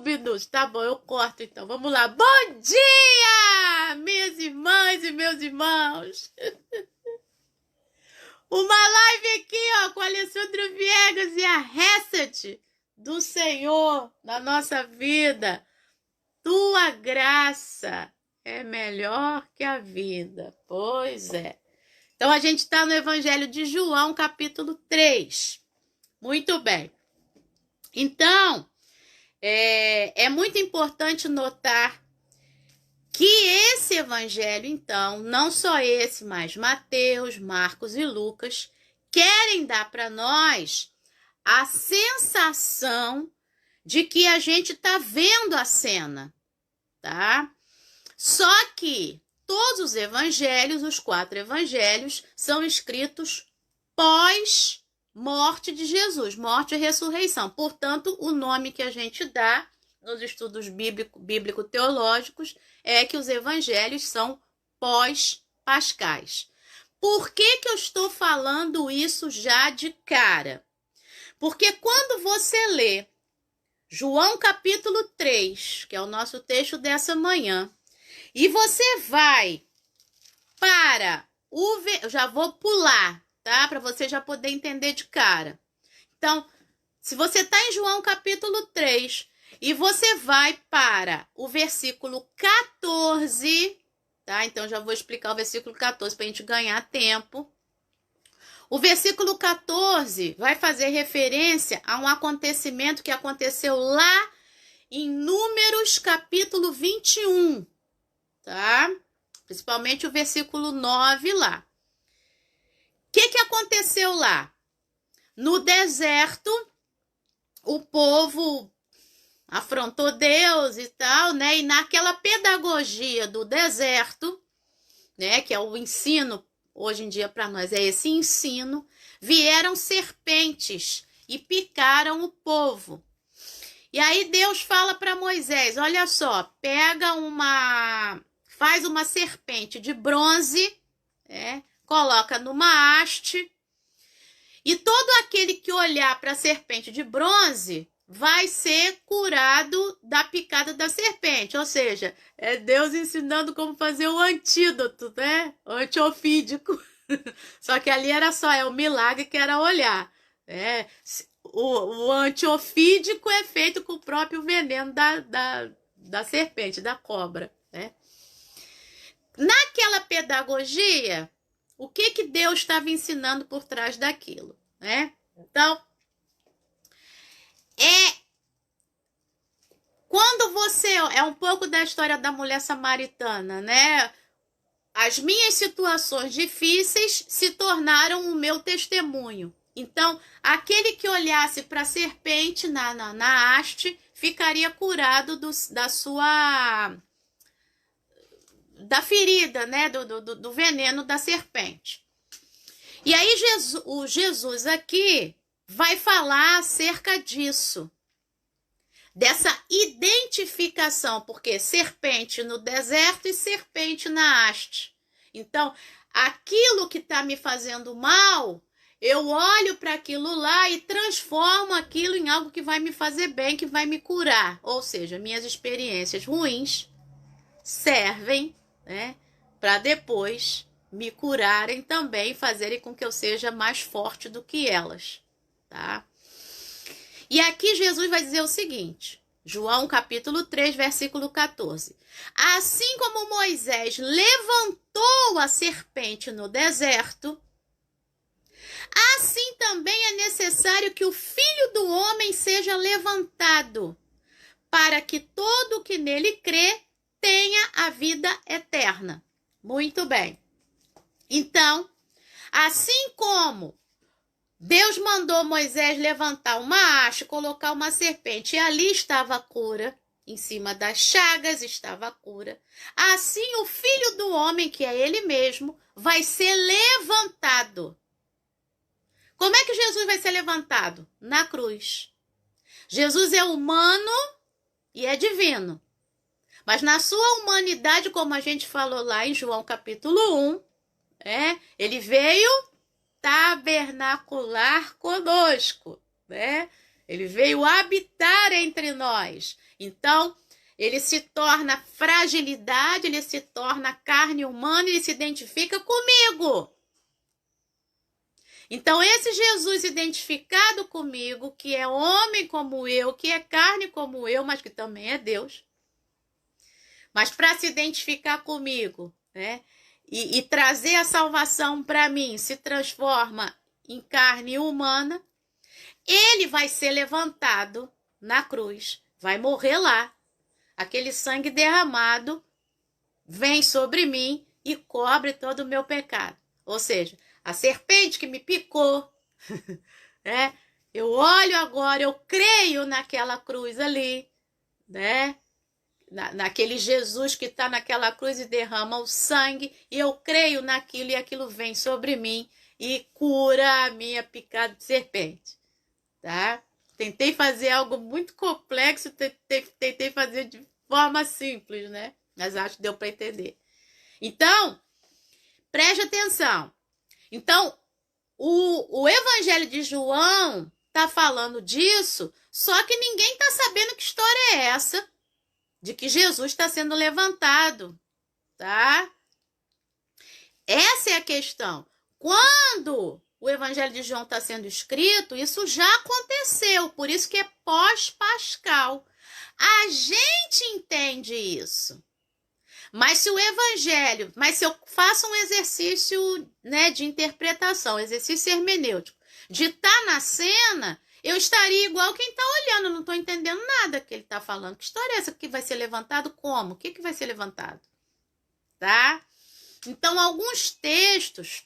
minutos. Tá bom, eu corto então. Vamos lá. Bom dia, minhas irmãs e meus irmãos. Uma live aqui, ó, com a Alessandra Viegas e a Reset do Senhor na nossa vida. Tua graça é melhor que a vida. Pois é. Então, a gente está no Evangelho de João, capítulo 3. Muito bem. Então, é muito importante notar que esse evangelho, então, não só esse, mas Mateus, Marcos e Lucas, querem dar para nós a sensação de que a gente está vendo a cena, tá? Só que todos os evangelhos, os 4 evangelhos, são escritos pós-morte de Jesus, morte e ressurreição. Portanto, o nome que a gente dá nos estudos bíblico-teológicos é que os evangelhos são pós-pascais. Por que eu estou falando isso já de cara? Porque quando você lê João capítulo 3, que é o nosso texto dessa manhã, e você vai para o... Eu já vou pular, tá? Para você já poder entender de cara. Então, se você está em João capítulo 3 e você vai para o versículo 14, tá? Então, já vou explicar o versículo 14 para a gente ganhar tempo. O versículo 14 vai fazer referência a um acontecimento que aconteceu lá em Números capítulo 21, tá? Principalmente o versículo 9 lá. O que aconteceu lá? No deserto, o povo afrontou Deus e tal, né? E naquela pedagogia do deserto, né? Que é o ensino, hoje em dia para nós é esse ensino, vieram serpentes e picaram o povo. E aí Deus fala para Moisés, olha só, faz uma serpente de bronze, coloca numa haste, e todo aquele que olhar para a serpente de bronze vai ser curado da picada da serpente. Ou seja, é Deus ensinando como fazer o antídoto, né? O antiofídico. Só que ali era só, o milagre que era olhar. O antiofídico é feito com o próprio veneno da serpente, da cobra, né? Naquela pedagogia, o que Deus estava ensinando por trás daquilo, né? Então, quando você... É um pouco da história da mulher samaritana, né? As minhas situações difíceis se tornaram o meu testemunho. Então, aquele que olhasse para a serpente na haste ficaria curado da ferida, né? Do veneno da serpente. E aí Jesus aqui vai falar acerca disso, dessa identificação, porque serpente no deserto e serpente na haste. Então, aquilo que está me fazendo mal, eu olho para aquilo lá e transformo aquilo em algo que vai me fazer bem, que vai me curar. Ou seja, minhas experiências ruins servem, né, para depois me curarem também, fazerem com que eu seja mais forte do que elas, tá? E aqui Jesus vai dizer o seguinte, João capítulo 3, versículo 14. Assim como Moisés levantou a serpente no deserto, assim também é necessário que o Filho do Homem seja levantado, para que todo que nele crê tenha a vida eterna. Muito bem. Então, assim como Deus mandou Moisés levantar uma haste, colocar uma serpente, e ali estava a cura, em cima das chagas estava a cura. Assim o Filho do Homem, que é ele mesmo, vai ser levantado. Como é que Jesus vai ser levantado? Na cruz. Jesus é humano e é divino. Mas na sua humanidade, como a gente falou lá em João capítulo 1, ele veio tabernacular conosco, né? Ele veio habitar entre nós. Então, ele se torna fragilidade, ele se torna carne humana, ele se identifica comigo. Então, esse Jesus identificado comigo, que é homem como eu, que é carne como eu, mas que também é Deus, mas para se identificar comigo, né? E trazer a salvação para mim, se transforma em carne humana, ele vai ser levantado na cruz, vai morrer lá. Aquele sangue derramado vem sobre mim e cobre todo o meu pecado. Ou seja, a serpente que me picou, né? Eu olho agora, eu creio naquela cruz ali, né? Naquele Jesus que está naquela cruz e derrama o sangue, e eu creio naquilo e aquilo vem sobre mim e cura a minha picada de serpente, tá? Tentei fazer algo muito complexo, tentei fazer de forma simples, né? Mas acho que deu para entender. Então, preste atenção. Então, o Evangelho de João está falando disso, só que ninguém está sabendo que história é essa de que Jesus está sendo levantado, tá? Essa é a questão. Quando o Evangelho de João está sendo escrito, isso já aconteceu, por isso que é pós-pascal. A gente entende isso. Mas se eu faço um exercício, né, de interpretação, exercício hermenêutico, de estar na cena, eu estaria igual quem está olhando, não estou entendendo nada que ele está falando. Que história é essa que vai ser levantado? Como? O que vai ser levantado? Tá? Então, alguns textos,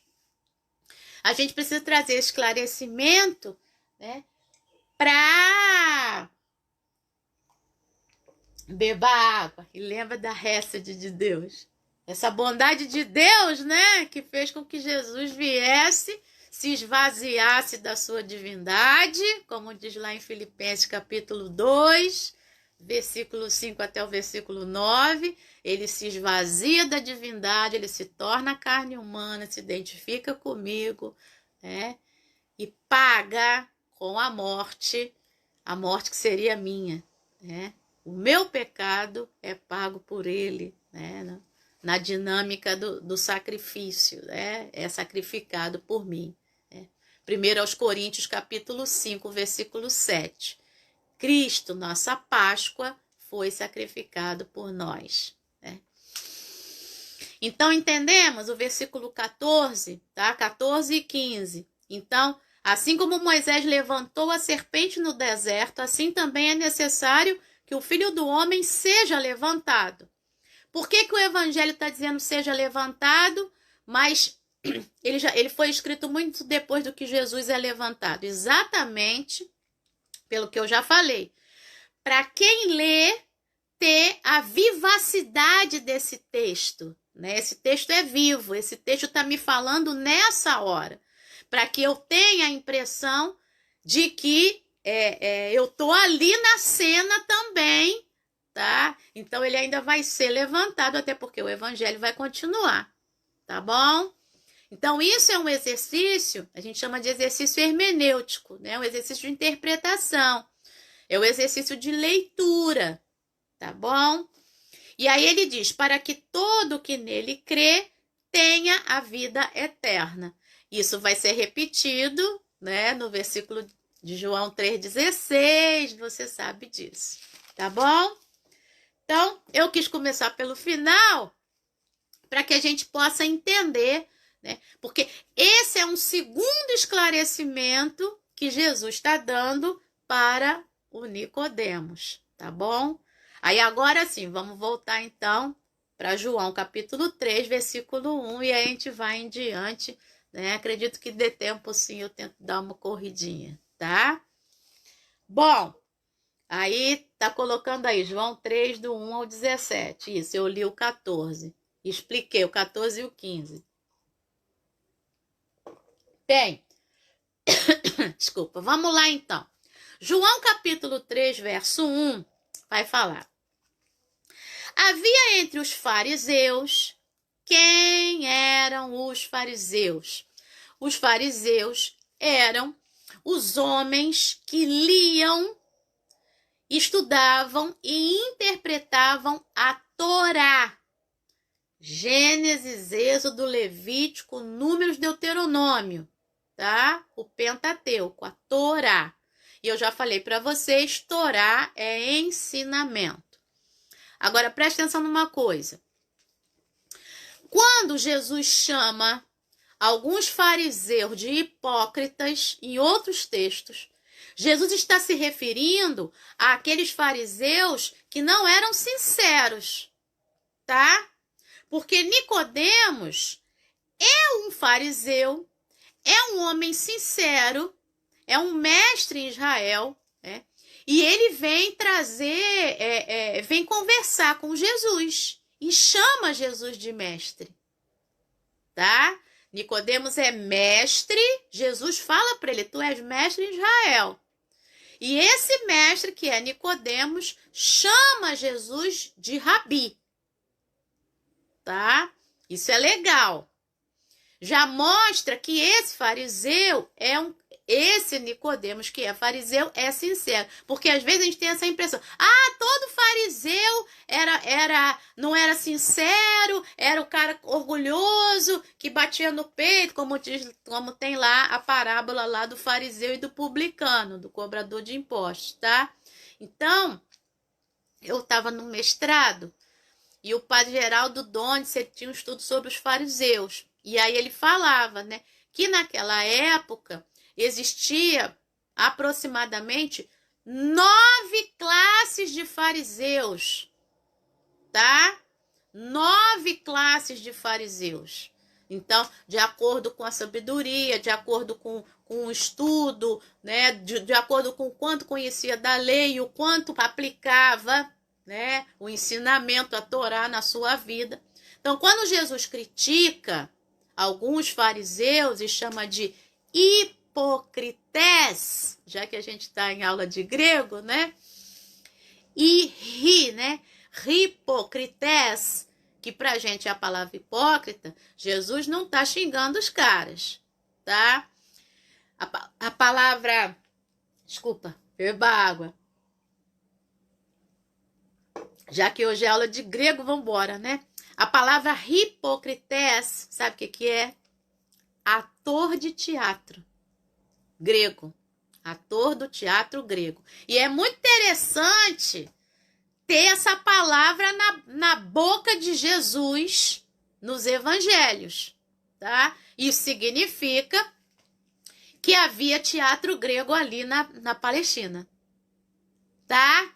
a gente precisa trazer esclarecimento, né, para beba água e lembra da récede de Deus. Essa bondade de Deus, né, que fez com que Jesus viesse, se esvaziasse da sua divindade, como diz lá em Filipenses capítulo 2, versículo 5 até o versículo 9, ele se esvazia da divindade, ele se torna carne humana, se identifica comigo, né, e paga com a morte que seria minha, né? O meu pecado é pago por ele, né? Na dinâmica do sacrifício, né? É sacrificado por mim. Né? 1 aos Coríntios, capítulo 5, versículo 7. Cristo, nossa Páscoa, foi sacrificado por nós. Né? Então, entendemos o versículo 14, tá? 14 e 15. Então, assim como Moisés levantou a serpente no deserto, assim também é necessário que o Filho do Homem seja levantado. Por que o Evangelho está dizendo seja levantado, mas ele foi escrito muito depois do que Jesus é levantado? Exatamente pelo que eu já falei. Para quem lê, ter a vivacidade desse texto. Né? Esse texto é vivo, esse texto está me falando nessa hora. Para que eu tenha a impressão de que eu tô ali na cena também, tá? Então ele ainda vai ser levantado, até porque o evangelho vai continuar, tá bom? Então isso é um exercício, a gente chama de exercício hermenêutico, né? Um exercício de interpretação, é o exercício de leitura, tá bom? E aí ele diz, para que todo que nele crê tenha a vida eterna. Isso vai ser repetido, né, no versículo de João 3,16, você sabe disso, tá bom? Então, eu quis começar pelo final, para que a gente possa entender, né? Porque esse é um segundo esclarecimento que Jesus está dando para o Nicodemos, tá bom? Aí agora sim, vamos voltar então para João capítulo 3, versículo 1, e aí a gente vai em diante, né? Acredito que dê tempo sim, eu tento dar uma corridinha, tá? Bom, aí tá colocando aí João 3, do 1 ao 17. Isso, eu li o 14. Expliquei o 14 e o 15. Bem, desculpa, vamos lá então. João capítulo 3, verso 1, vai falar. Havia entre os fariseus, quem eram os fariseus? Os fariseus eram os homens que liam estudavam e interpretavam a Torá. Gênesis, Êxodo, Levítico, Números, Deuteronômio, tá? O Pentateuco, a Torá. E eu já falei para vocês, Torá é ensinamento. Agora, preste atenção numa coisa. Quando Jesus chama alguns fariseus de hipócritas, em outros textos, Jesus está se referindo àqueles fariseus que não eram sinceros, tá? Porque Nicodemos é um fariseu, é um homem sincero, é um mestre em Israel, né? E ele vem trazer, vem conversar com Jesus e chama Jesus de mestre, tá? Nicodemos é mestre, Jesus fala para ele, tu és mestre em Israel. E esse mestre, que é Nicodemos, chama Jesus de rabi, tá? Isso é legal. Já mostra que esse fariseu esse Nicodemos, que é fariseu, é sincero. Porque às vezes a gente tem essa impressão. Todo fariseu não era sincero, era o cara orgulhoso, que batia no peito, como tem lá a parábola lá do fariseu e do publicano, do cobrador de impostos, tá? Então, eu estava no mestrado e o padre Geraldo Dondes tinha um estudo sobre os fariseus. E aí ele falava, né, que naquela época existia aproximadamente 9 classes de fariseus, tá? 9 classes de fariseus. Então, de acordo com a sabedoria, de acordo com o estudo, né, de acordo com o quanto conhecia da lei e o quanto aplicava, né, o ensinamento, a Torá na sua vida. Então, quando Jesus critica alguns fariseus e chama de hipocrités, já que a gente está em aula de grego, né? né? Hipocrités, que pra gente é a palavra hipócrita, Jesus não tá xingando os caras, tá? A palavra, desculpa, beba água. Já que hoje é aula de grego, vamos embora, né? A palavra hipocrités, sabe o que é? Ator de teatro grego. Ator do teatro grego. E é muito interessante ter essa palavra na boca de Jesus nos evangelhos, tá? Isso significa que havia teatro grego ali na Palestina, tá?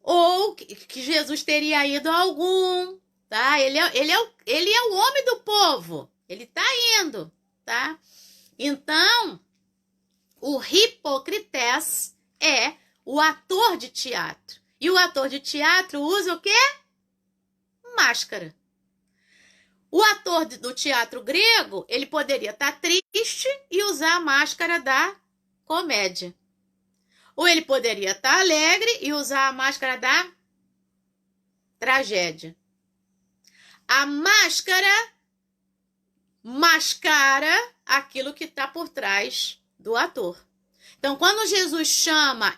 Ou que Jesus teria ido a algum, tá? Ele é o homem do povo. Ele tá indo, tá? Então, o hipocrités é o ator de teatro. E o ator de teatro usa o quê? Máscara. O ator do teatro grego, ele poderia estar triste e usar a máscara da comédia. Ou ele poderia estar alegre e usar a máscara da tragédia. A máscara mascara aquilo que está por trás do ator. Então, quando Jesus chama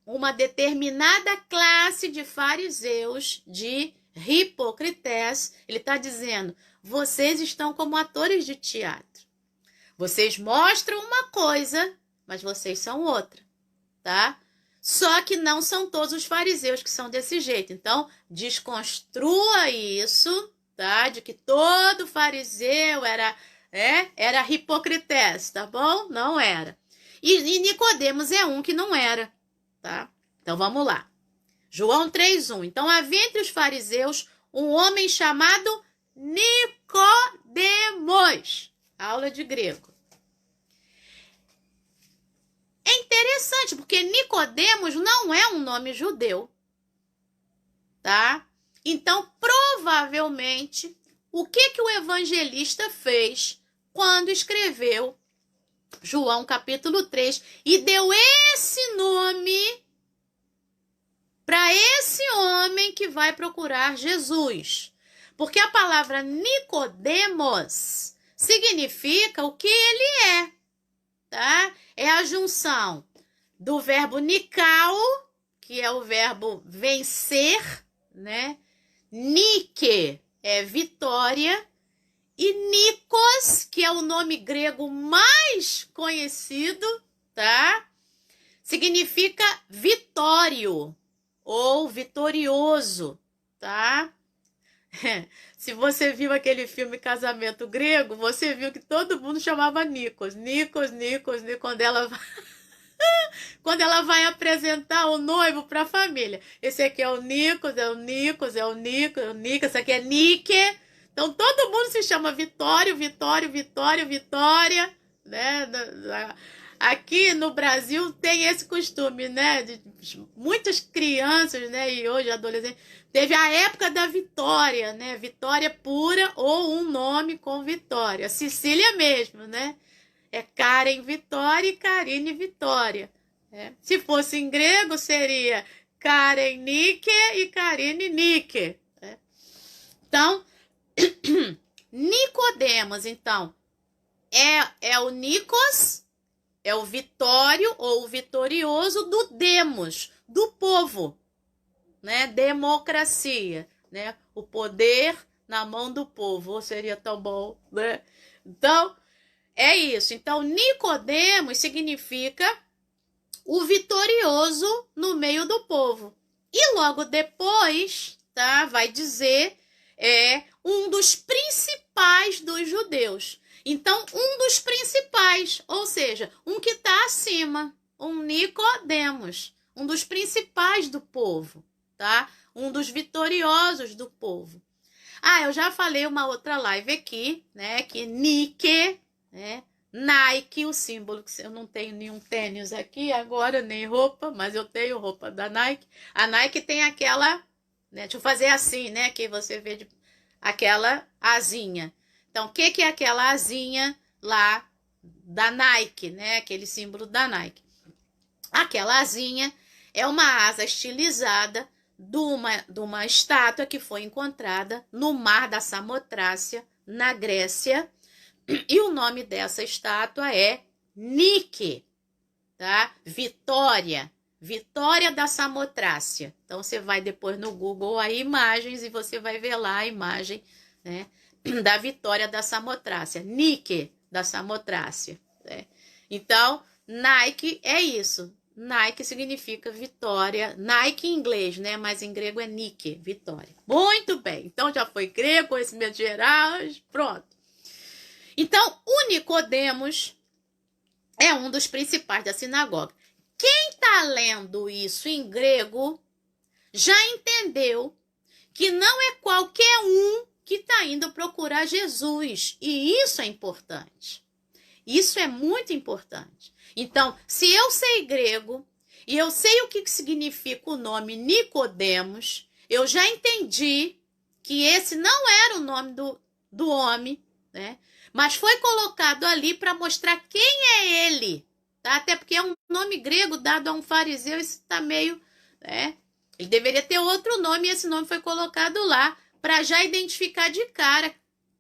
uma determinada classe de fariseus de hipocrités, ele está dizendo, vocês estão como atores de teatro. Vocês mostram uma coisa, mas vocês são outra. Tá? Só que não são todos os fariseus que são desse jeito. Então, desconstrua isso, tá? De que todo fariseu era hipocrités, tá bom? Não era. E Nicodemos é um que não era, tá? Então, vamos lá. João 3:1. Então, havia entre os fariseus um homem chamado Nicodemos. Aula de grego. É interessante, porque Nicodemos não é um nome judeu, tá? Então, provavelmente, o que o evangelista fez quando escreveu João capítulo 3 e deu esse nome para esse homem que vai procurar Jesus? Porque a palavra Nicodemos significa o que ele é. Tá? É a junção do verbo nikao, que é o verbo vencer, né? Nike é vitória. E Nikos, que é o nome grego mais conhecido, tá? Significa vitório ou vitorioso, tá? Se você viu aquele filme Casamento Grego, você viu que todo mundo chamava Nikos. Nikos, Nikos, Nikos, quando ela vai apresentar o noivo para a família. Esse aqui é o Nikos, é o Nikos, é o Nikos, é o Nikos, esse aqui é Nike. Então todo mundo se chama Vitório, Vitório, Vitória, Vitória, né? Aqui no Brasil tem esse costume, né? De muitas crianças, né? E hoje adolescentes. Teve a época da Vitória, né? Vitória pura ou um nome com Vitória. Cecília mesmo, né? É Karen Vitória e Karine Vitória. Né? Se fosse em grego, seria Karen Nike e Karine Nike. Né? Então, Nicodemos, então, é o Nikos, é o vitório ou o vitorioso do demos, do povo, né? Democracia, né? O poder na mão do povo, seria tão bom, né? Então, é isso. Então, Nicodemos significa o vitorioso no meio do povo. E logo depois, tá? Vai dizer um dos principais dos judeus. Então, um dos principais, ou seja, um que está acima, um Nicodemos, um dos principais do povo, tá? Um dos vitoriosos do povo. Ah, eu já falei uma outra live aqui, né? Que Nike, né? Nike, o símbolo, que eu não tenho nenhum tênis aqui agora, nem roupa, mas eu tenho roupa da Nike. A Nike tem aquela, né? Deixa eu fazer assim, né? Que você vê aquela asinha. Então, o que é aquela asinha lá da Nike, né? Aquele símbolo da Nike. Aquela asinha é uma asa estilizada de uma estátua que foi encontrada no mar da Samotrácia, na Grécia. E o nome dessa estátua é Nike, tá? Vitória. Vitória da Samotrácia. Então, você vai depois no Google aí imagens e você vai ver lá a imagem, né, da Vitória da Samotrácia. Nike da Samotrácia. Né? Então, Nike é isso. Nike significa vitória. Nike em inglês, né? Mas em grego é Nike, vitória. Muito bem. Então, já foi grego, conhecimento geral, pronto. Então, o Nicodemos é um dos principais da sinagoga. Quem está lendo isso em grego já entendeu que não é qualquer um que está indo procurar Jesus. E isso é importante. Isso é muito importante. Então, se eu sei grego e eu sei o que significa o nome Nicodemos, eu já entendi que esse não era o nome do homem, né? Mas foi colocado ali para mostrar quem é ele. Tá? Até porque é um nome grego dado a um fariseu, isso está meio... Né? Ele deveria ter outro nome e esse nome foi colocado lá para já identificar de cara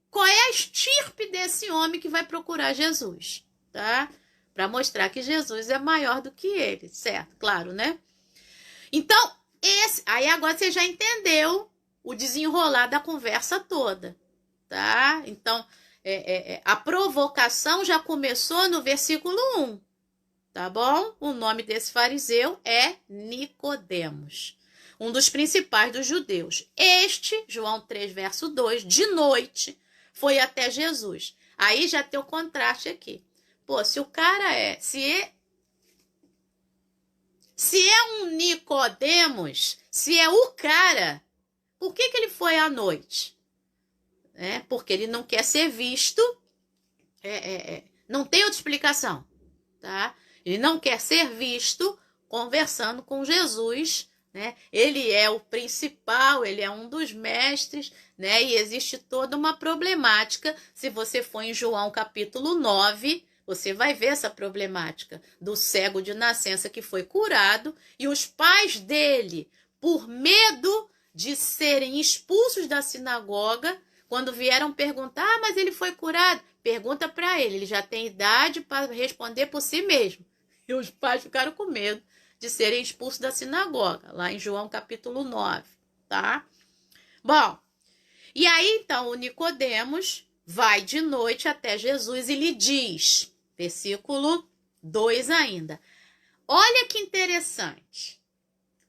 qual é a estirpe desse homem que vai procurar Jesus. Tá? Para mostrar que Jesus é maior do que ele, certo? Claro, né? Então, aí agora você já entendeu o desenrolar da conversa toda. Tá? Então, a provocação já começou no versículo 1. Tá bom? O nome desse fariseu é Nicodemos, um dos principais dos judeus. Este, João 3, verso 2, de noite, foi até Jesus. Aí já tem o contraste aqui. Pô, se o cara se é um Nicodemos, se é o cara, por que ele foi à noite? Porque ele não quer ser visto, não tem outra explicação, tá? Ele não quer ser visto conversando com Jesus, né? Ele é o principal, ele é um dos mestres, né? E existe toda uma problemática. Se você for em João capítulo 9, você vai ver essa problemática do cego de nascença que foi curado e os pais dele, por medo de serem expulsos da sinagoga, quando vieram perguntar, mas ele foi curado? Pergunta para ele já tem idade para responder por si mesmo. E os pais ficaram com medo de serem expulsos da sinagoga, lá em João capítulo 9, tá? Bom, e aí então o Nicodemos vai de noite até Jesus e lhe diz, versículo 2 ainda. Olha que interessante.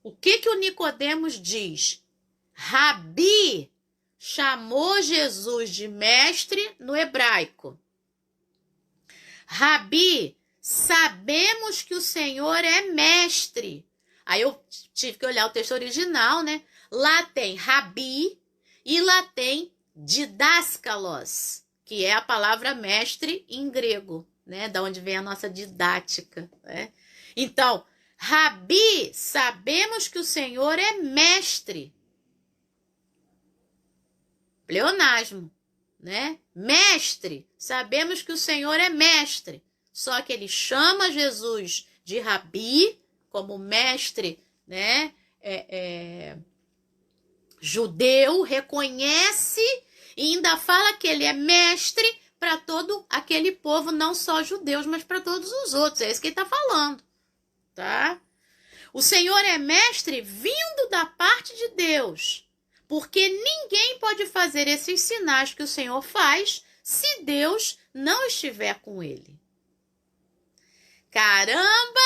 O que o Nicodemos diz? Rabi chamou Jesus de mestre no hebraico. Rabi, sabemos que o Senhor é mestre. Aí eu tive que olhar o texto original, né? Lá tem Rabi e lá tem didáscalos, que é a palavra mestre em grego, né? Da onde vem a nossa didática, né? Então, Rabi, sabemos que o Senhor é mestre. Pleonasmo, né? Mestre, sabemos que o Senhor é mestre. Só que ele chama Jesus de Rabi, como mestre, né? Judeu, reconhece e ainda fala que ele é mestre para todo aquele povo, não só judeus, mas para todos os outros. É isso que ele está falando, tá? O Senhor é mestre vindo da parte de Deus, porque ninguém pode fazer esses sinais que o Senhor faz se Deus não estiver com ele. Caramba!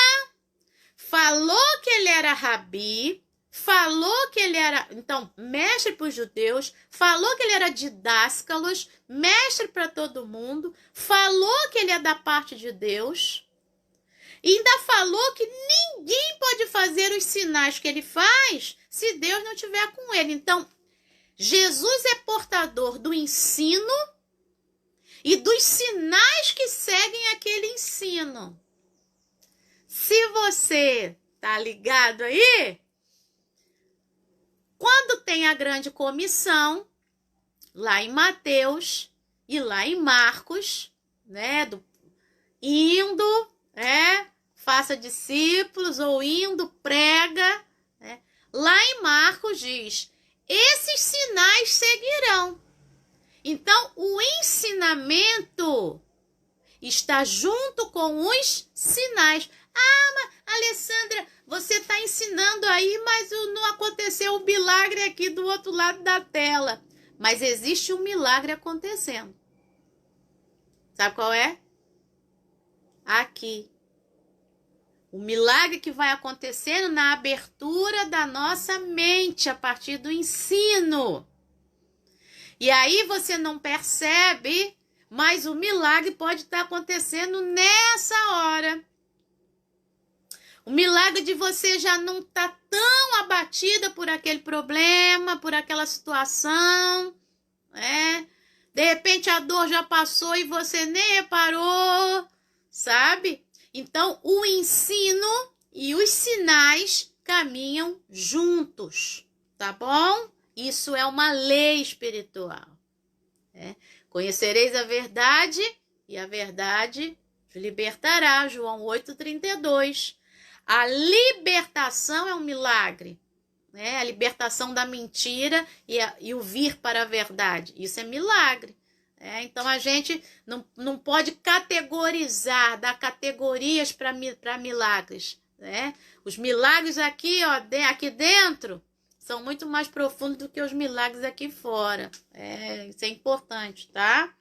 Falou que ele era rabi, falou que ele era, então, mestre para os judeus, falou que ele era didáscalos, mestre para todo mundo, falou que ele é da parte de Deus, e ainda falou que ninguém pode fazer os sinais que ele faz se Deus não estiver com ele. Então, Jesus é portador do ensino e dos sinais que seguem aquele ensino. Se você tá ligado aí, quando tem a grande comissão, lá em Mateus e lá em Marcos, né, faça discípulos, ou indo, prega, né? Lá em Marcos diz, esses sinais seguirão. Então, o ensinamento está junto com os sinais. Ah, mas, Alessandra, você está ensinando aí, mas não aconteceu o milagre aqui do outro lado da tela. Mas existe um milagre acontecendo. Sabe qual é? Aqui. O milagre que vai acontecendo na abertura da nossa mente a partir do ensino. E aí você não percebe, mas o milagre pode estar acontecendo nessa hora. O milagre de você já não estar tão abatida por aquele problema, por aquela situação, né? De repente a dor já passou e você nem reparou, sabe? Então, o ensino e os sinais caminham juntos, tá bom? Isso é uma lei espiritual. Né? Conhecereis a verdade e a verdade te libertará, João 8,32. A libertação é um milagre, né? A libertação da mentira e o vir para a verdade. Isso é milagre. Então, a gente não pode categorizar, dar categorias para milagres. Né? Os milagres aqui, ó, aqui dentro são muito mais profundos do que os milagres aqui fora. Isso é importante, tá?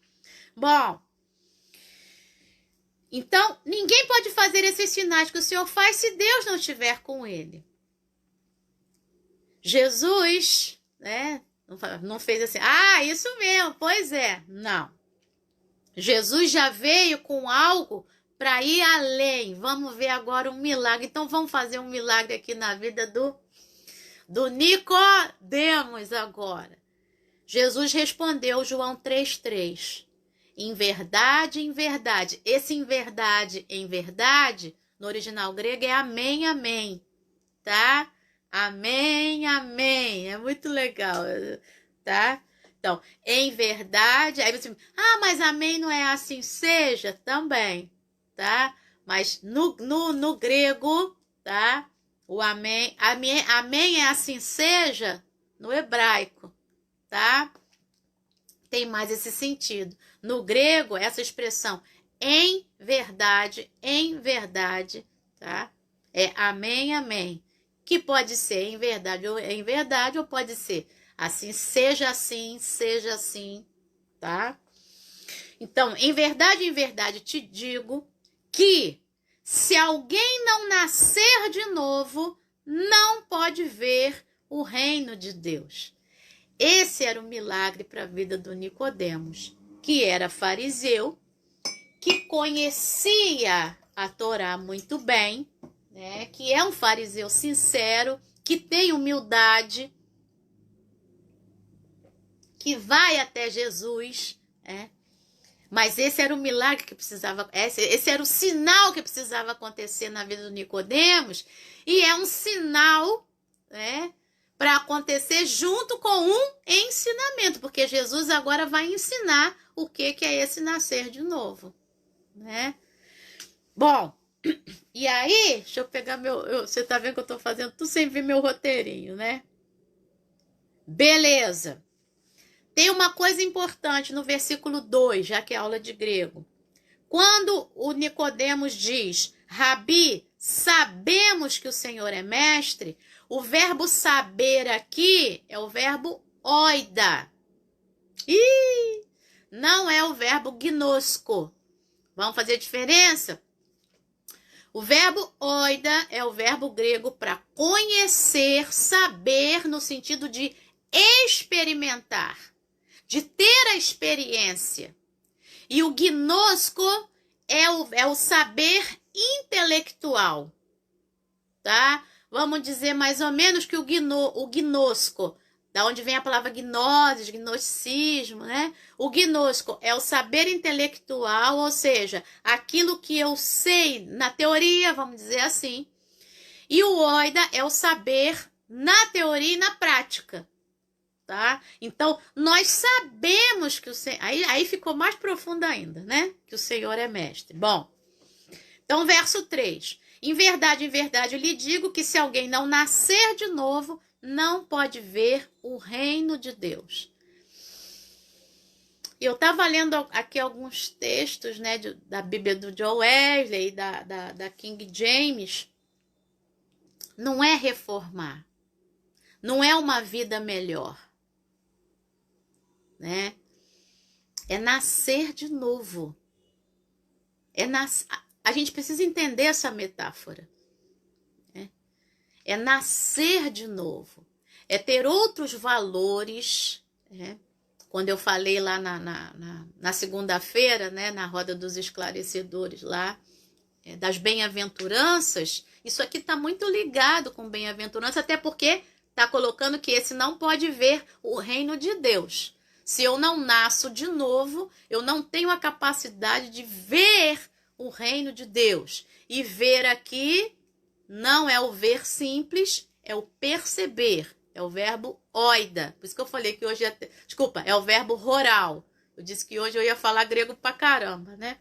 Bom, então, ninguém pode fazer esses sinais que o Senhor faz se Deus não estiver com ele. Jesus, né? Não fez assim, isso mesmo, pois é. Não. Jesus já veio com algo para ir além. Vamos ver agora um milagre. Então, vamos fazer um milagre aqui na vida do Nicodemos agora. Jesus respondeu, João 3,3. Em verdade, esse em verdade, no original grego é amém, amém, tá? Amém, amém, é muito legal, tá? Então, em verdade, aí você, mas amém não é assim seja? Também, tá? Mas no grego, tá? O amém é assim seja no hebraico, tá? Tem mais esse sentido. No grego, essa expressão em verdade, tá? É amém, amém. Que pode ser em verdade, ou pode ser assim, seja assim, tá? Então, em verdade, te digo que se alguém não nascer de novo, não pode ver o reino de Deus. Esse era o milagre para a vida do Nicodemos, que era fariseu, que conhecia a Torá muito bem, né? Que é um fariseu sincero, que tem humildade, que vai até Jesus, né? Mas esse era o milagre que precisava, esse era o sinal que precisava acontecer na vida do Nicodemos, e é um sinal, né, para acontecer junto com um ensinamento, porque Jesus agora vai ensinar o que é esse nascer de novo, né? Bom, e aí, deixa eu pegar você tá vendo que eu tô fazendo tudo sem ver meu roteirinho, né? Beleza. Tem uma coisa importante no versículo 2, já que é aula de grego. Quando o Nicodemos diz, Rabi, sabemos que o Senhor é mestre, o verbo saber aqui é o verbo oida. E não é o verbo gnosco. Vamos fazer a diferença? O verbo oida é o verbo grego para conhecer, saber, no sentido de experimentar, de ter a experiência. E o gnosco é o saber intelectual, tá? Vamos dizer mais ou menos que o gnosco, da onde vem a palavra gnose, gnosticismo, né? O gnosco é o saber intelectual, ou seja, aquilo que eu sei na teoria, vamos dizer assim. E o oida é o saber na teoria e na prática. Tá? Então, nós sabemos que o Senhor... Aí ficou mais profundo ainda, né? Que o Senhor é mestre. Bom, então, verso 3. Em verdade, eu lhe digo que se alguém não nascer de novo, não pode ver o reino de Deus. Eu estava lendo aqui alguns textos, né, da Bíblia do John Wesley, da King James. Não é reformar. Não é uma vida melhor. Né? É nascer de novo. A gente precisa entender essa metáfora. Né? É nascer de novo. É ter outros valores. Né? Quando eu falei lá na segunda-feira, né, na roda dos esclarecedores lá, das bem-aventuranças, isso aqui está muito ligado com bem-aventurança, até porque está colocando que esse não pode ver o reino de Deus. Se eu não nasço de novo, eu não tenho a capacidade de ver o reino de Deus. E ver aqui não é o ver simples, é o perceber. É o verbo oida. Por isso que eu falei que hoje... Desculpa, é o verbo rural. Eu disse que hoje eu ia falar grego pra caramba, né?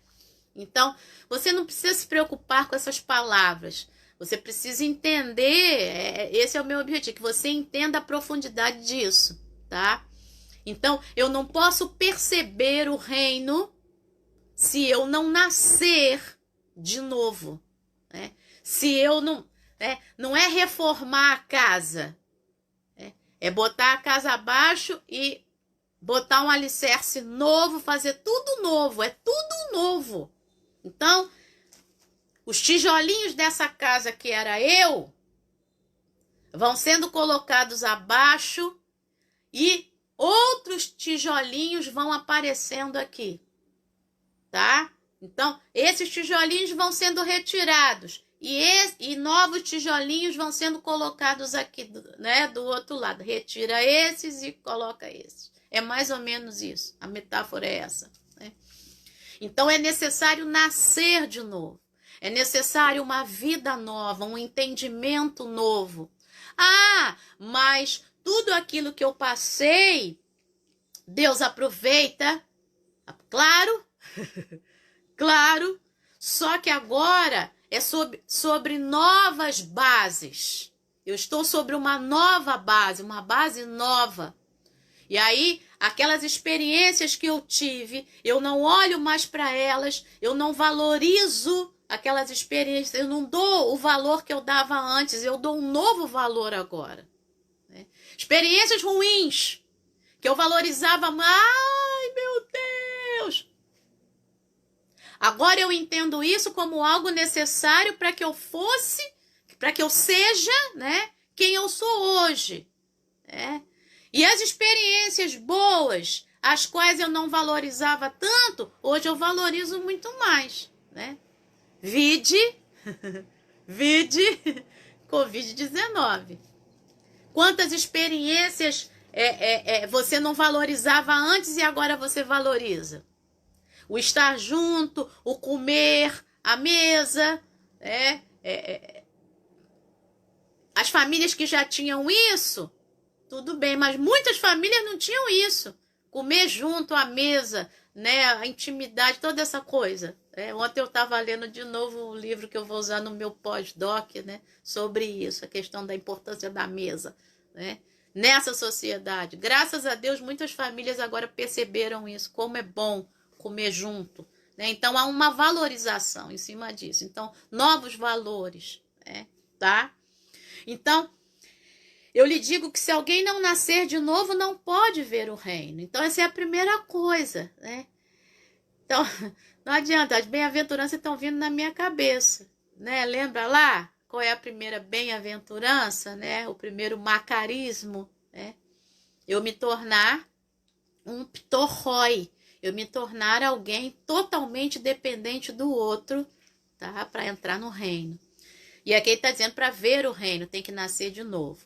Então, você não precisa se preocupar com essas palavras. Você precisa entender, esse é o meu objetivo, que você entenda a profundidade disso, tá? Então, eu não posso perceber o reino se eu não nascer de novo. Né? Se eu não... não é reformar a casa. É botar a casa abaixo e botar um alicerce novo, fazer tudo novo. É tudo novo. Então, os tijolinhos dessa casa que era eu vão sendo colocados abaixo e outros tijolinhos vão aparecendo aqui, tá? Então, esses tijolinhos vão sendo retirados e novos tijolinhos vão sendo colocados aqui, né, do outro lado. Retira esses e coloca esses. É mais ou menos isso. A metáfora é essa, né? Então, é necessário nascer de novo. É necessário uma vida nova, um entendimento novo. Ah, mas tudo aquilo que eu passei, Deus aproveita. Claro, claro. Só que agora é sobre novas bases. Eu estou sobre uma nova base, uma base nova. E aí, aquelas experiências que eu tive, eu não olho mais para elas, eu não valorizo, aquelas experiências, eu não dou o valor que eu dava antes, eu dou um novo valor agora. Né? Experiências ruins, que eu valorizava mais, ai meu Deus! Agora eu entendo isso como algo necessário para que eu fosse, para que eu seja, né, quem eu sou hoje. Né? E as experiências boas, as quais eu não valorizava tanto, hoje eu valorizo muito mais. Né? Vide Covid-19. Quantas experiências você não valorizava antes e agora você valoriza? O estar junto, o comer, a mesa, as famílias que já tinham isso, tudo bem, mas muitas famílias não tinham isso. Comer junto à mesa, né, a intimidade, toda essa coisa. Ontem eu estava lendo de novo um livro que eu vou usar no meu pós-doc, né, sobre isso, a questão da importância da mesa, né, nessa sociedade. Graças a Deus, muitas famílias agora perceberam isso, como é bom comer junto. Né? Então, há uma valorização em cima disso. Então, novos valores, né? Tá? Então, eu lhe digo que se alguém não nascer de novo, não pode ver o reino. Então, essa é a primeira coisa, né? Então, não adianta, as bem-aventuranças estão vindo na minha cabeça, né? Lembra lá qual é a primeira bem-aventurança, né? O primeiro macarismo, né? Eu me tornar um ptorroi, eu me tornar alguém totalmente dependente do outro, tá? Para entrar no reino. E aqui ele está dizendo para ver o reino, tem que nascer de novo.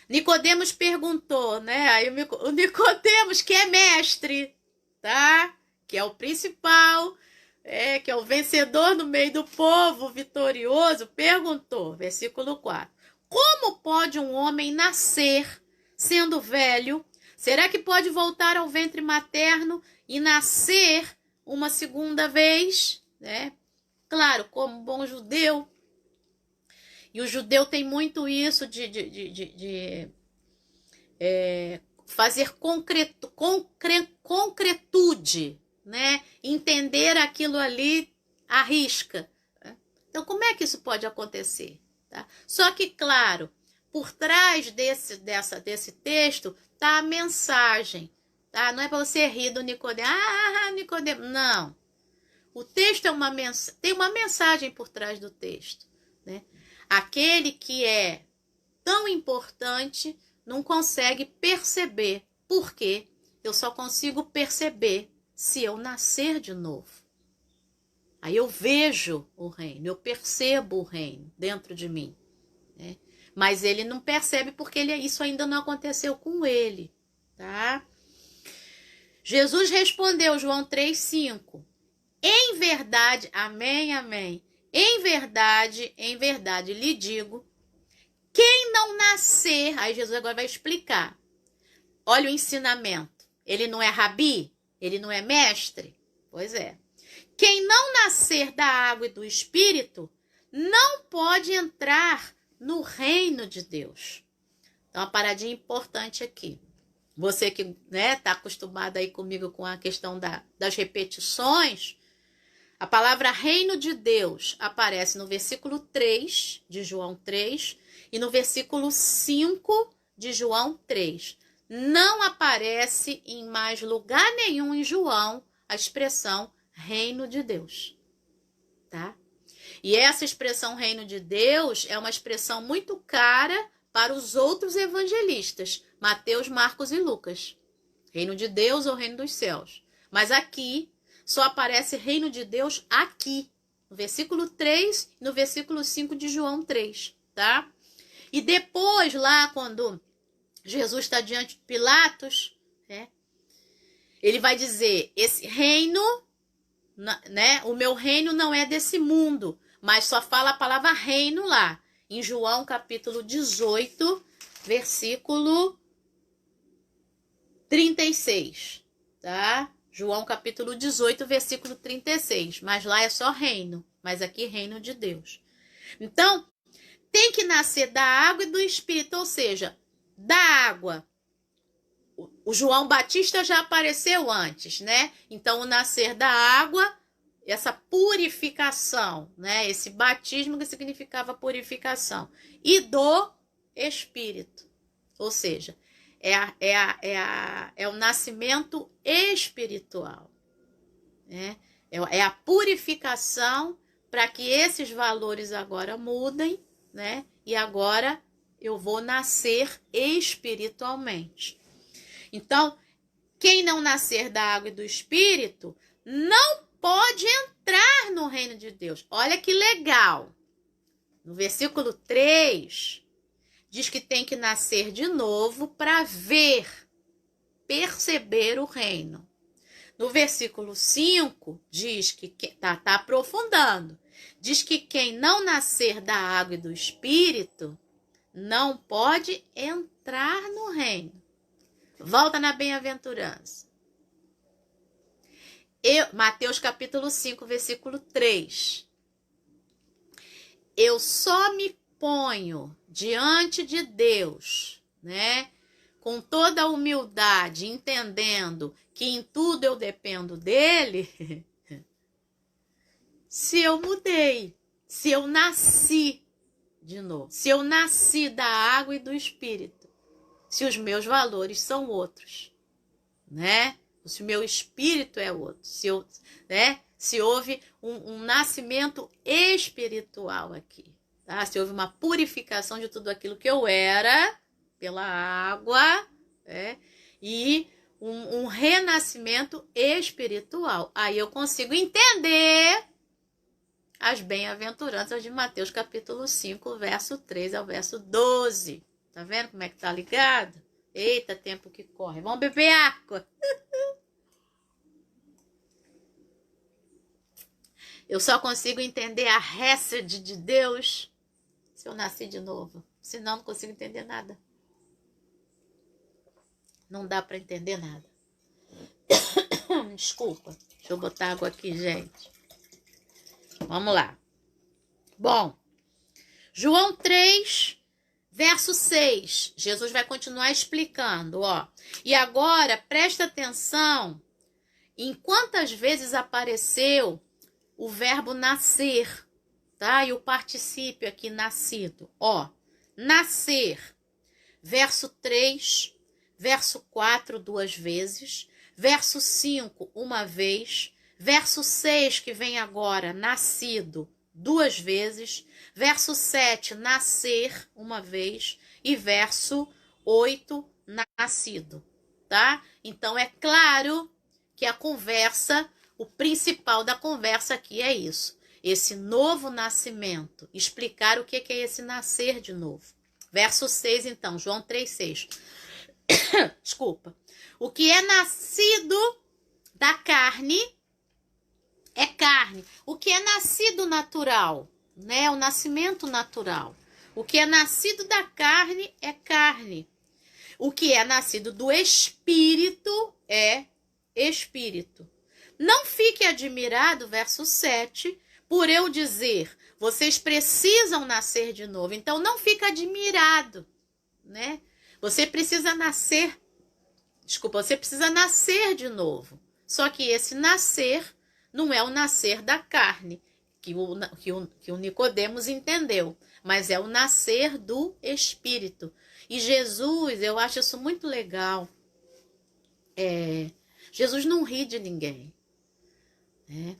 Nicodemos perguntou, né? Aí o Nicodemos, que é mestre, tá? Que é o principal, que é o vencedor no meio do povo, vitorioso, perguntou, versículo 4. Como pode um homem nascer sendo velho? Será que pode voltar ao ventre materno e nascer uma segunda vez? Né? Claro, como bom judeu. E o judeu tem muito isso de fazer concretude, né? Entender aquilo ali à risca. Né? Então, como é que isso pode acontecer? Tá? Só que, claro, por trás desse texto está a mensagem. Tá? Não é para você rir do Nicodemo. Nicodemo. Não. O texto tem uma mensagem por trás do texto. Né? Aquele que é tão importante não consegue perceber. Por quê? Eu só consigo perceber se eu nascer de novo. Aí eu vejo o reino, eu percebo o reino dentro de mim. Né? Mas ele não percebe porque isso ainda não aconteceu com ele. Tá? Jesus respondeu, João 3,5. Em verdade, amém, amém. Em verdade, lhe digo, quem não nascer... Aí Jesus agora vai explicar. Olha o ensinamento. Ele não é rabi? Ele não é mestre? Pois é. Quem não nascer da água e do Espírito não pode entrar no reino de Deus. Então, uma paradinha importante aqui. Você que tá acostumado aí comigo com a questão das repetições, a palavra reino de Deus aparece no versículo 3 de João 3 e no versículo 5 de João 3. Não aparece em mais lugar nenhum em João a expressão reino de Deus. Tá? E essa expressão reino de Deus é uma expressão muito cara para os outros evangelistas, Mateus, Marcos e Lucas. Reino de Deus ou reino dos céus. Mas aqui só aparece reino de Deus aqui, no versículo 3 e no versículo 5 de João 3, tá? E depois lá, quando Jesus está diante de Pilatos, ele vai dizer, esse reino, né? O meu reino não é desse mundo, mas só fala a palavra reino lá, em João capítulo 18, versículo 36, tá? João capítulo 18, versículo 36. Mas lá é só reino. Mas aqui reino de Deus. Então, tem que nascer da água e do Espírito. Ou seja, da água. O João Batista já apareceu antes, né? Então, o nascer da água essa purificação, né? Esse batismo que significava purificação. E do Espírito. Ou seja, é o nascimento espiritual. Né? É a purificação para que esses valores agora mudem, né? E agora eu vou nascer espiritualmente. Então, quem não nascer da água e do Espírito não pode entrar no reino de Deus. Olha que legal. No versículo 3, diz que tem que nascer de novo para ver, perceber o reino. No versículo 5, diz que tá aprofundando. Diz que quem não nascer da água e do Espírito não pode entrar no reino. Volta na bem-aventurança. Mateus capítulo 5, versículo 3. Eu só me ponho diante de Deus, né? Com toda a humildade, entendendo que em tudo eu dependo dele, se eu mudei, se eu nasci de novo, se eu nasci da água e do Espírito, se os meus valores são outros, né? Se o meu espírito é outro, se houve um nascimento espiritual aqui, tá? Se houve uma purificação de tudo aquilo que eu era pela água, né? E um renascimento espiritual. Aí eu consigo entender as bem-aventuranças de Mateus capítulo 5, verso 3 ao verso 12. Tá vendo como é que tá ligado? Eita, tempo que corre. Vamos beber água. Eu só consigo entender a Hesed de Deus se eu nasci de novo. Senão não consigo entender nada. Não dá para entender nada. Desculpa. Deixa eu botar água aqui, gente. Vamos lá. Bom, João 3, verso 6. Jesus vai continuar explicando, ó. E agora, presta atenção em quantas vezes apareceu o verbo nascer, tá? E o particípio aqui, nascido. Ó, nascer. Verso 3, verso 4, 2 vezes. Verso 5, uma vez. Verso 6, que vem agora, nascido, 2 vezes. Verso 7, nascer, uma vez. E verso 8, nascido, tá? Então, é claro que a conversa, o principal da conversa aqui é isso. Esse novo nascimento. Explicar o que é esse nascer de novo. Verso 6, então, João 3, 6. Desculpa. O que é nascido da carne é carne. O que é nascido natural, né? O nascimento natural. O que é nascido da carne é carne. O que é nascido do espírito é espírito. Não fique admirado, verso 7, por eu dizer, vocês precisam nascer de novo. Então, não fique admirado, né? Você precisa nascer de novo. Só que esse nascer não é o nascer da carne, que o Nicodemos entendeu, mas é o nascer do espírito. E Jesus, eu acho isso muito legal. Jesus não ri de ninguém, né?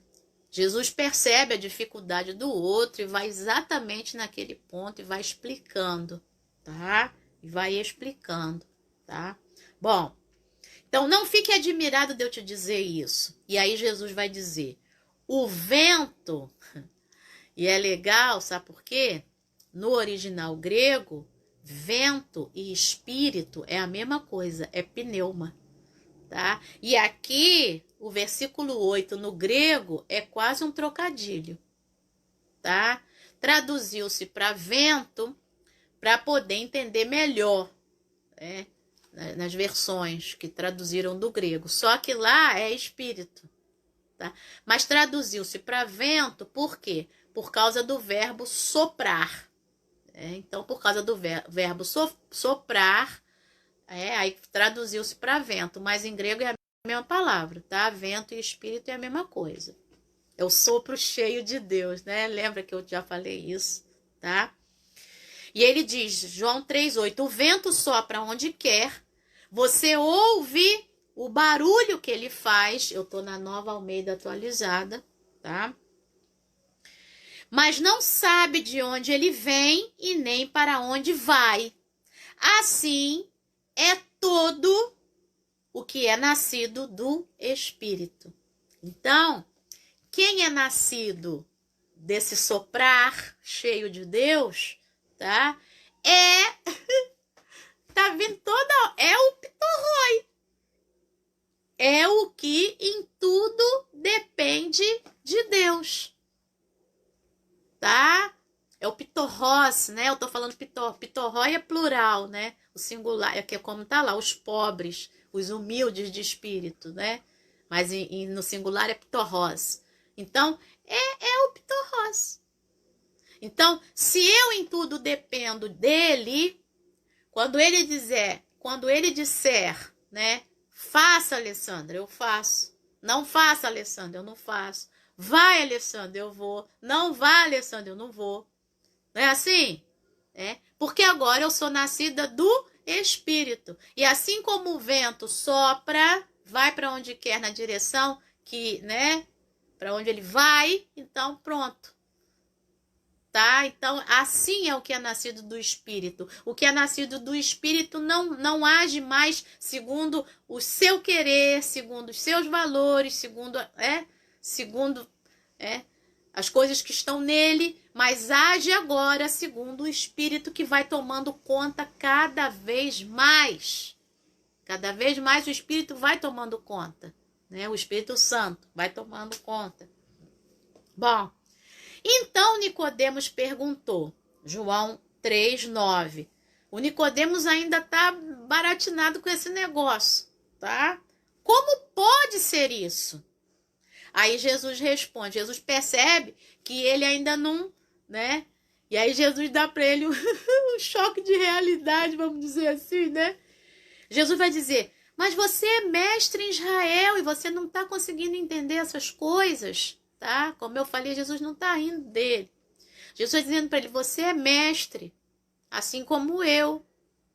Jesus percebe a dificuldade do outro e vai exatamente naquele ponto e vai explicando, tá? E vai explicando, tá? Bom, então não fique admirado de eu te dizer isso. E aí Jesus vai dizer, o vento, e é legal, sabe por quê? No original grego, vento e espírito é a mesma coisa, é pneuma. Tá? E aqui, o versículo 8 no grego é quase um trocadilho, tá? Traduziu-se para vento para poder entender melhor, né? Nas versões que traduziram do grego. Só que lá é espírito, tá? Mas traduziu-se para vento por quê? Por causa do verbo soprar. Então, por causa do verbo soprar, aí traduziu-se para vento, mas em grego é a mesma palavra, tá? Vento e espírito é a mesma coisa. É o sopro cheio de Deus, né? Lembra que eu já falei isso, tá? E ele diz, João 3,8, o vento sopra onde quer, você ouve o barulho que ele faz, eu tô na Nova Almeida atualizada, tá? Mas não sabe de onde ele vem e nem para onde vai. Assim é todo o que é nascido do Espírito. Então, quem é nascido desse soprar cheio de Deus, tá? Tá vindo é o pitorroi. É o que em tudo depende de Deus. Tá? É o pitorrós, né? Eu tô falando pitorrói é plural, né? O singular, é como tá lá, os pobres, os humildes de espírito, né? Mas no singular é pitorrós. Então, é o pitorrós. Então, se eu em tudo dependo dele, quando ele disser, né? Faça, Alessandra, eu faço. Não faça, Alessandra, eu não faço. Vai, Alessandra, eu vou. Não vai, Alessandra, eu não vou. Não é assim? Porque agora eu sou nascida do Espírito. E assim como o vento sopra, vai para onde quer na direção que, né? Para onde ele vai, então pronto. Tá? Então, assim é o que é nascido do Espírito. O que é nascido do Espírito não age mais segundo o seu querer, segundo os seus valores, segundo as coisas que estão nele, mas age agora segundo o Espírito que vai tomando conta cada vez mais. Cada vez mais o Espírito vai tomando conta, né? O Espírito Santo vai tomando conta. Bom, então Nicodemos perguntou, João 3,9. O Nicodemos ainda está baratinado com esse negócio, tá? Como pode ser isso? Aí Jesus responde, Jesus percebe que ele ainda não, né? E aí Jesus dá para ele um choque de realidade, vamos dizer assim, né? Jesus vai dizer, mas você é mestre em Israel e você não está conseguindo entender essas coisas, tá? Como eu falei, Jesus não está rindo dele. Jesus está dizendo para ele, você é mestre, assim como eu,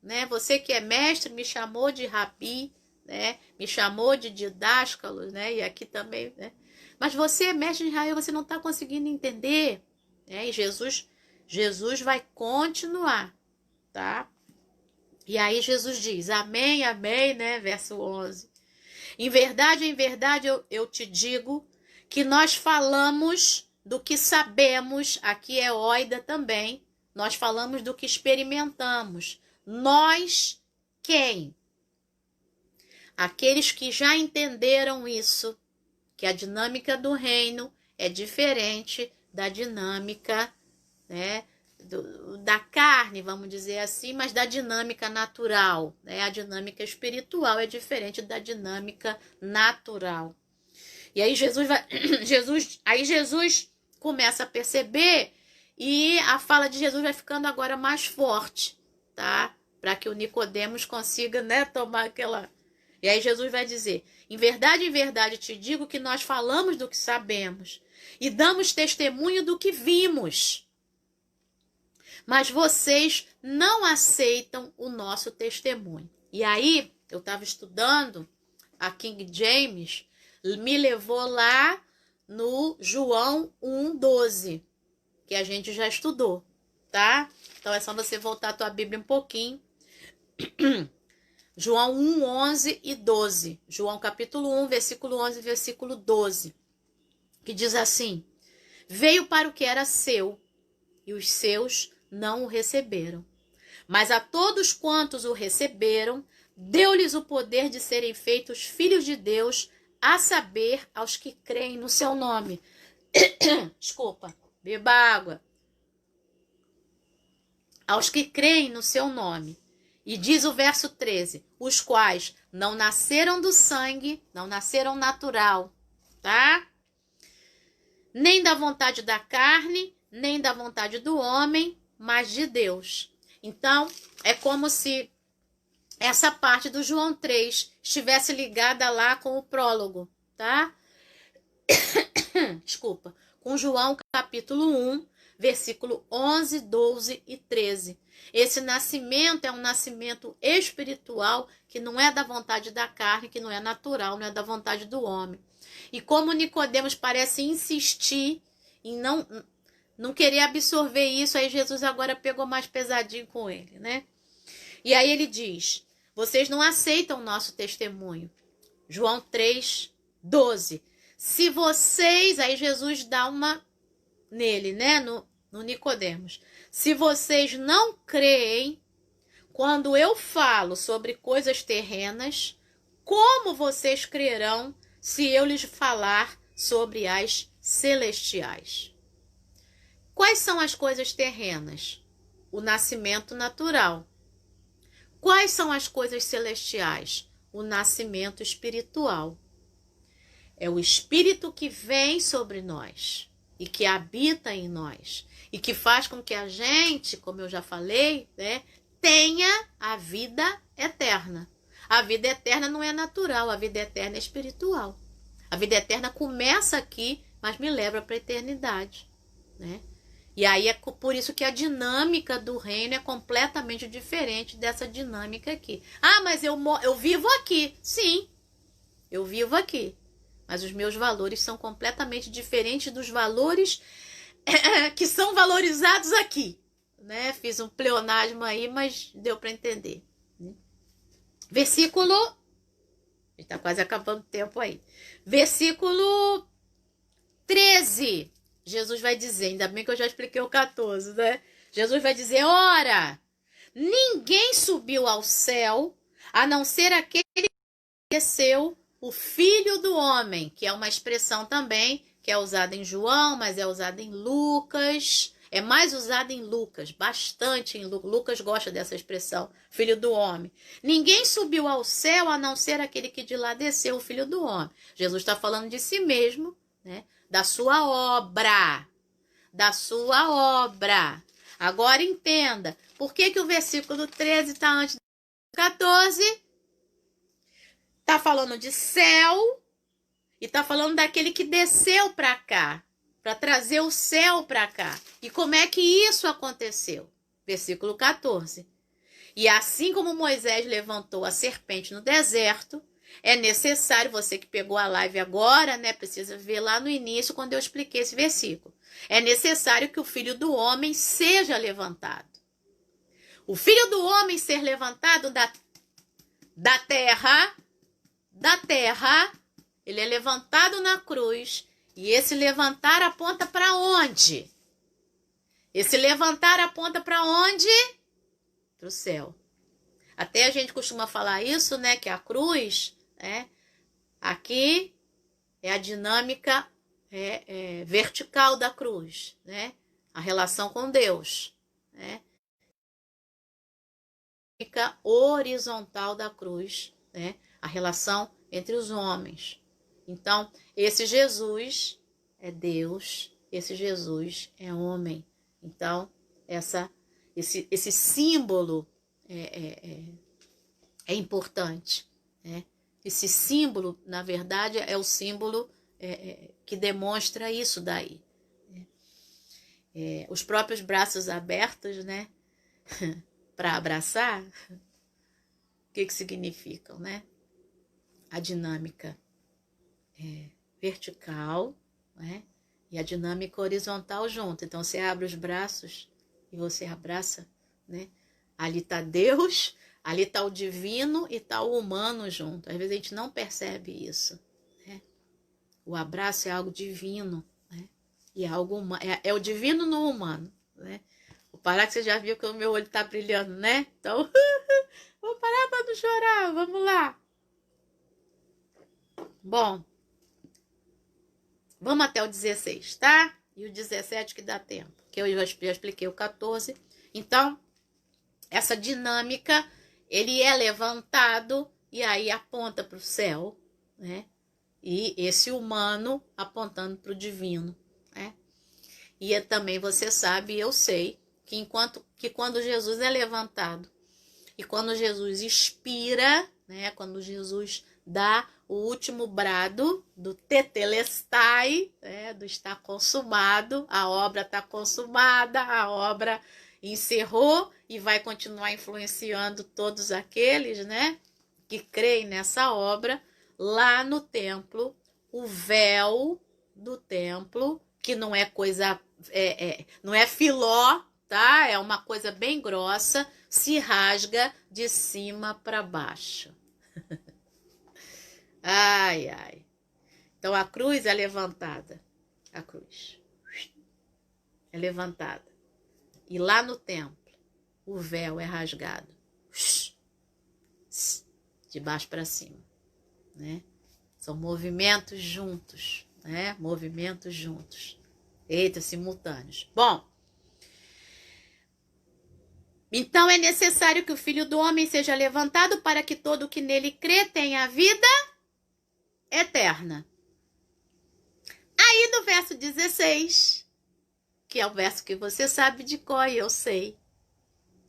né? Você que é mestre me chamou de rabi, né? Me chamou de didáscalo, né? E aqui também, né? Mas você é mestre em Israel, você não está conseguindo entender, né? E Jesus vai continuar, tá? E aí Jesus diz, amém, amém, né? Verso 11. Em verdade, eu te digo que nós falamos do que sabemos, aqui é oida também, nós falamos do que experimentamos. Nós, quem? Aqueles que já entenderam isso, que a dinâmica do reino é diferente da dinâmica, né? Da carne, vamos dizer assim, mas da dinâmica natural, né? A dinâmica espiritual é diferente da dinâmica natural. E aí Jesus começa a perceber e a fala de Jesus vai ficando agora mais forte, tá? Para que o Nicodemos consiga, né, tomar aquela... E aí Jesus vai dizer, em verdade te digo que nós falamos do que sabemos e damos testemunho do que vimos. Mas vocês não aceitam o nosso testemunho. E aí, eu estava estudando, a King James me levou lá no João 1,12, que a gente já estudou, tá? Então é só você voltar a tua Bíblia um pouquinho. João 1, 11 e 12. João capítulo 1, versículo 11 e versículo 12. Que diz assim, veio para o que era seu, e os seus não o receberam. Mas a todos quantos o receberam, deu-lhes o poder de serem feitos filhos de Deus, a saber, aos que creem no seu nome. Desculpa, beba água. Aos que creem no seu nome. E diz o verso 13, os quais não nasceram do sangue, não nasceram natural, tá? Nem da vontade da carne, nem da vontade do homem, mas de Deus. Então, é como se essa parte do João 3 estivesse ligada lá com o prólogo, tá? desculpa, com João capítulo 1, versículo 11, 12 e 13. Esse nascimento é um nascimento espiritual que não é da vontade da carne, que não é natural, não é da vontade do homem. E como Nicodemos parece insistir em não querer absorver isso, aí Jesus agora pegou mais pesadinho com ele, né? E aí ele diz, vocês não aceitam o nosso testemunho. João 3, 12. Se vocês, aí Jesus dá uma nele, né? No Nicodemos. Se vocês não creem, quando eu falo sobre coisas terrenas, como vocês crerão se eu lhes falar sobre as celestiais? Quais são as coisas terrenas? O nascimento natural. Quais são as coisas celestiais? O nascimento espiritual. É o Espírito que vem sobre nós e que habita em nós e que faz com que a gente, como eu já falei, né, tenha a vida eterna. A vida eterna não é natural, a vida eterna é espiritual. A vida eterna começa aqui, mas me leva para a eternidade, né? E aí é por isso que a dinâmica do reino é completamente diferente dessa dinâmica aqui. Ah, mas eu vivo aqui. Sim, eu vivo aqui. Mas os meus valores são completamente diferentes dos valores que são valorizados aqui, né? Fiz um pleonasmo aí, mas deu para entender. Versículo... Está quase acabando o tempo aí. Versículo 13. Jesus vai dizer, ainda bem que eu já expliquei o 14, né? Jesus vai dizer, ora, ninguém subiu ao céu, a não ser aquele que desceu, o Filho do Homem, que é uma expressão também que é usada em João, mas é usada em Lucas, é mais usada em Lucas, bastante em Lucas. Lucas gosta dessa expressão, Filho do Homem. Ninguém subiu ao céu, a não ser aquele que de lá desceu, o Filho do Homem. Jesus está falando de si mesmo, né? Da sua obra, da sua obra. Agora entenda, por que o versículo 13 está antes do 14? Está falando de céu e está falando daquele que desceu para cá, para trazer o céu para cá. E como é que isso aconteceu? Versículo 14. E assim como Moisés levantou a serpente no deserto, é necessário, você que pegou a live agora, né, precisa ver lá no início quando eu expliquei esse versículo. É necessário que o Filho do Homem seja levantado. O Filho do Homem ser levantado da terra, ele é levantado na cruz. E esse levantar aponta para onde? Esse levantar aponta para onde? Para o céu. Até a gente costuma falar isso, né, que a cruz... Aqui é a dinâmica vertical da cruz, né? A relação com Deus, né? A dinâmica horizontal da cruz, né? A relação entre os homens. Então, esse Jesus é Deus, esse Jesus é homem. Então, esse símbolo é importante, né? Esse símbolo, na verdade, é o símbolo que demonstra isso daí. Os próprios braços abertos, né? Para abraçar, o que significam, né? A dinâmica vertical, né? E a dinâmica horizontal junto. Então, você abre os braços e você abraça, né? Ali está Deus... Ali está o divino e está o humano junto. Às vezes a gente não percebe isso, né? O abraço é algo divino, né? E é algo humano. É o divino no humano, né? Vou parar que você já viu que o meu olho está brilhando, né? Então, vou parar para não chorar. Vamos lá. Bom, vamos até o 16, tá? E o 17 que dá tempo. Que eu já expliquei o 14. Então, essa dinâmica... Ele é levantado e aí aponta para o céu, né? E esse humano apontando para o divino, né? E também você sabe, eu sei, que quando Jesus é levantado e quando Jesus expira, né? Quando Jesus dá o último brado do tetelestai, do está consumado, a obra está consumada, a obra encerrou e vai continuar influenciando todos aqueles, que creem nessa obra. Lá no templo, o véu do templo, que não é coisa, não é filó, tá? É uma coisa bem grossa, se rasga de cima para baixo. Ai, ai. Então a cruz é levantada. A cruz é levantada. E lá no templo, o véu é rasgado. De baixo para cima. São movimentos juntos. Movimentos juntos. Eita, simultâneos. Bom. Então é necessário que o Filho do Homem seja levantado para que todo o que nele crê tenha vida eterna. Aí no verso 16, que é o verso que você sabe de cor e eu sei.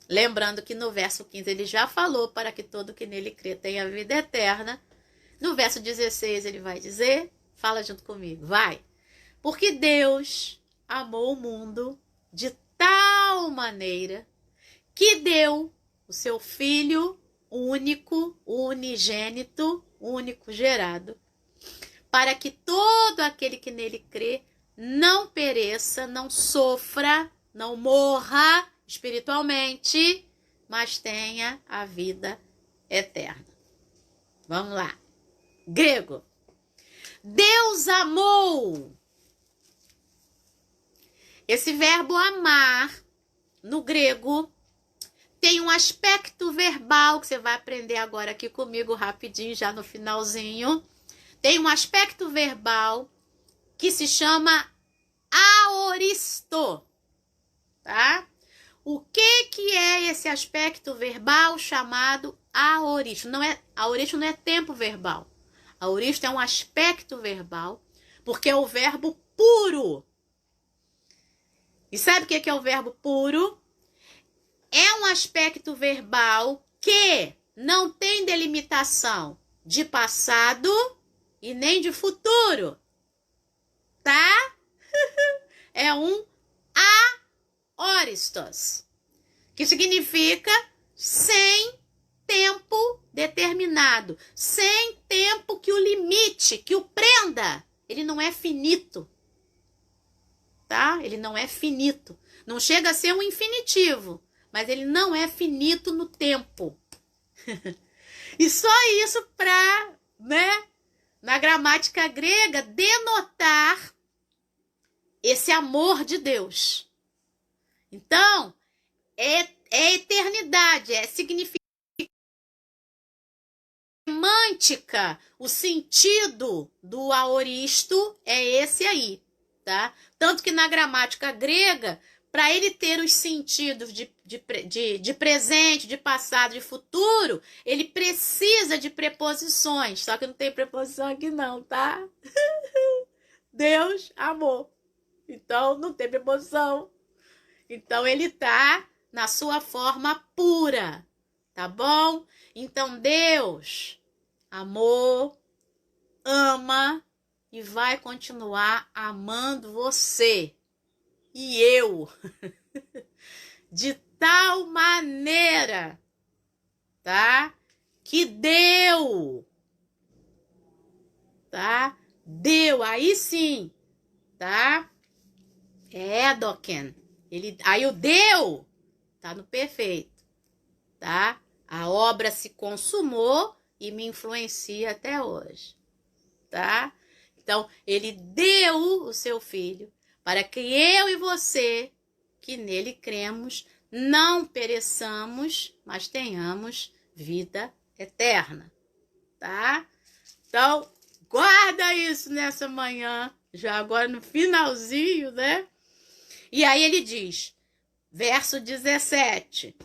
Lembrando que no verso 15 ele já falou para que todo que nele crê tenha vida eterna. No verso 16 ele vai dizer, fala junto comigo, vai. Porque Deus amou o mundo de tal maneira que deu o seu Filho único, unigênito, único gerado, para que todo aquele que nele crê não pereça, não sofra, não morra espiritualmente, mas tenha a vida eterna. Vamos lá. Grego. Deus amou. Esse verbo amar, no grego, tem um aspecto verbal que você vai aprender agora aqui comigo rapidinho, já no finalzinho. Tem um aspecto verbal que se chama aoristo, tá? O que é esse aspecto verbal chamado aoristo? Aoristo não é tempo verbal. Aoristo é um aspecto verbal, porque é o verbo puro. E sabe o que é o verbo puro? É um aspecto verbal que não tem delimitação de passado e nem de futuro, tá? É um aoristos, que significa sem tempo determinado, sem tempo que o limite, que o prenda. Ele não é finito, tá? Ele não é finito. Não chega a ser um infinitivo, mas ele não é finito no tempo. E só isso para, na gramática grega, denotar esse amor de Deus. Então, é eternidade, é significado. Semântica, o sentido do aoristo é esse aí, tá? Tanto que na gramática grega, para ele ter os sentidos de presente, de passado, de futuro, ele precisa de preposições. Só que não tem preposição aqui não, tá? Deus amou. Então, não tem preposição. Então, ele tá na sua forma pura, tá bom? Então, Deus amou, ama e vai continuar amando você e eu de tal maneira, tá? Que deu, tá? Deu, aí sim, tá? Doken. Aí o deu tá no perfeito, tá? A obra se consumou e me influencia até hoje, tá? Então, ele deu o seu filho para que eu e você, que nele cremos, não pereçamos, mas tenhamos vida eterna, tá? Então, guarda isso nessa manhã, já agora no finalzinho, E aí ele diz, verso 17...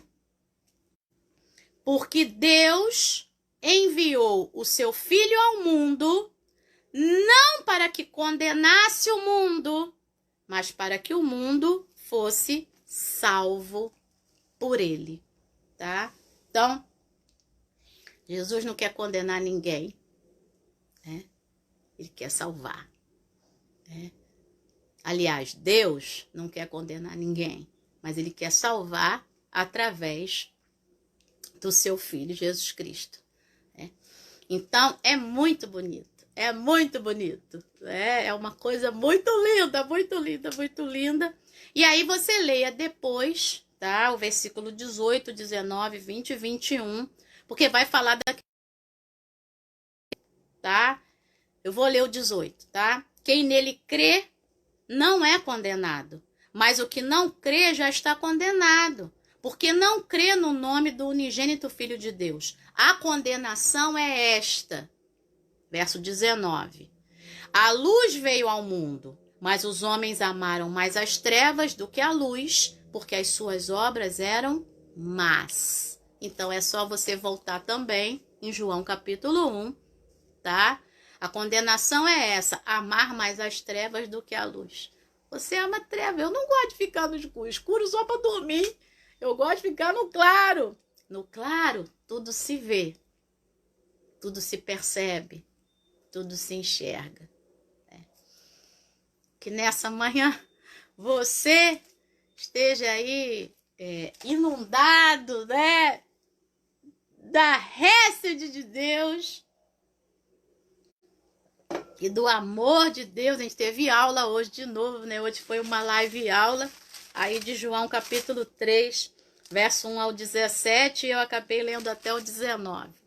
Porque Deus enviou o seu Filho ao mundo, não para que condenasse o mundo, mas para que o mundo fosse salvo por ele, tá? Então, Jesus não quer condenar ninguém, né? Ele quer salvar, né? Aliás, Deus não quer condenar ninguém, mas ele quer salvar através do seu Filho, Jesus Cristo, né? Então, é muito bonito, é uma coisa muito linda, muito linda, muito linda. E aí você leia depois, tá? O versículo 18, 19, 20 e 21, porque vai falar daqui, tá? Eu vou ler o 18, tá? Quem nele crê não é condenado, mas o que não crê já está condenado, porque não crê no nome do unigênito Filho de Deus. A condenação é esta, verso 19. A luz veio ao mundo, mas os homens amaram mais as trevas do que a luz, porque as suas obras eram más. Então é só você voltar também em João capítulo 1, tá? A condenação é essa, amar mais as trevas do que a luz. Você ama treva, eu não gosto de ficar no escuro só para dormir. Eu gosto de ficar no claro. No claro, tudo se vê, tudo se percebe, tudo se enxerga. Que nessa manhã você esteja aí inundado, né, da récede de Deus e do amor de Deus. A gente teve aula hoje de novo, né? Hoje foi uma live aula aí de João capítulo 3, verso 1 ao 17, e eu acabei lendo até o 19.